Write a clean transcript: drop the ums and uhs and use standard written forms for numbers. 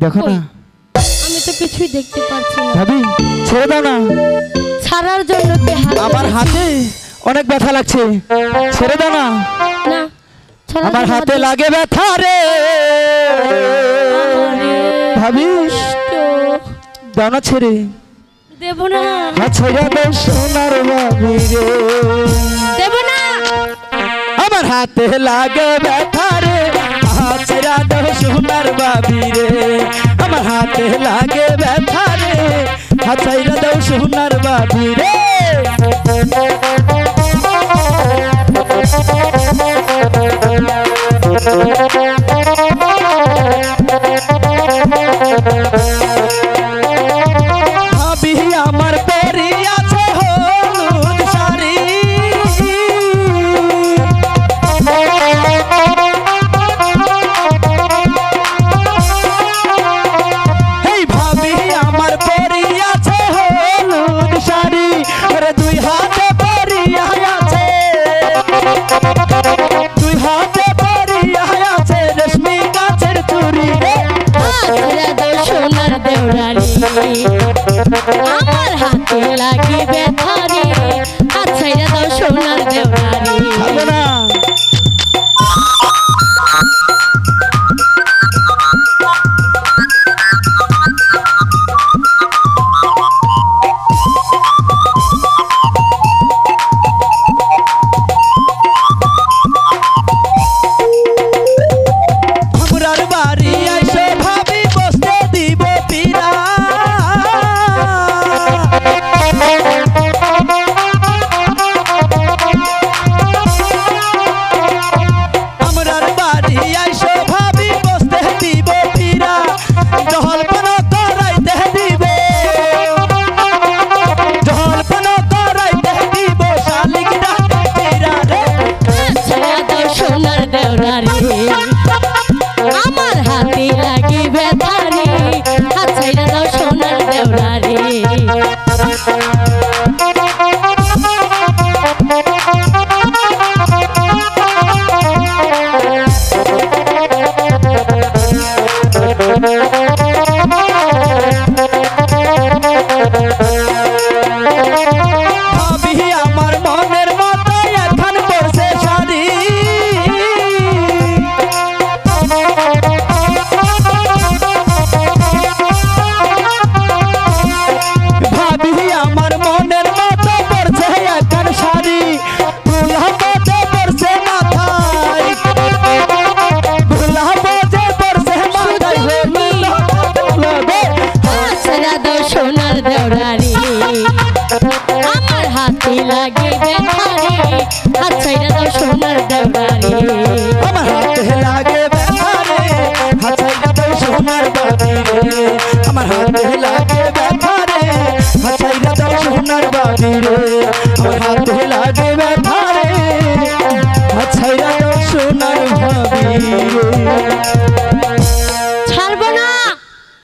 দেখো না, আমি তো কিছুই দেখতে পাচ্ছি না। ভাবি ছেড়ে দাও না, ছাড়ার জন্য কি আমার হাতে অনেক ব্যথা লাগছে, ছেড়ে দাও না। না, আমার হাতে লাগে ব্যথা রে ভাবি, দাও না ছেড়ে। দেব না, ছেড়ে দাও সোনার ভাবি রে, দেব না। আমার হাতে লাগে ব্যথা রে, ছেড়ে দাও সোনার ভাবি রে, আমার হাতে লাগে ব্যথা রে, ছেড়ে দাও সোনার ভাবি রে। ভাবি আমার পরি আছে হলুদ শাড়ি, এই ভাবি আমার পরি আছে হলুদ শাড়ি, আরে দুই হাতে পরিয়া আছে, দুই হাতে পরিয়া আছে রেশমি গাছের চুড়ি রে। ছেড়ে দাও সোনার দেওরালি, আমার হাতে লাগে ব্যথা রে, ছেড়ে দাও সোনার দেওরালি। খাবো না। আমরার বাড়ি আইসো ভাবি বসতে দিব পিরা, আমরার বাড়ি আইসো ভাবি বসতে দিব পিরা, জহলপন করাইতে দিব, জহলপন করাইতে দিব শালিক ডাকে পিরা রে। ছেড়ে দাও সোনার দেওরালি, আমার হাতে লাগে ব্যথা রে, ছেড়ে দাও সোনার দেওরালি। ভাবি আমার মনের মতো এখন পড়ছে শাড়ি, ভাবি আমার মনের মতো পড়ছে এখন শাড়ি, ভুলা পথে পড়ছে মাথায়, ভুলা পথে পড়ছে মাথায়, ছেড়ে দাও সোনার দেওরালি, আমার হাতে লাগে ব্যথা রে, ছেড়ে দাও সোনার দেওরালি। আমার হাতে লাগে ব্যথা রে, ছাইরা দাও সোনার বাড়ি রে, আমার হাতে লাগে ব্যথা রে, ছাইরা দাও সোনার বাড়ি রে।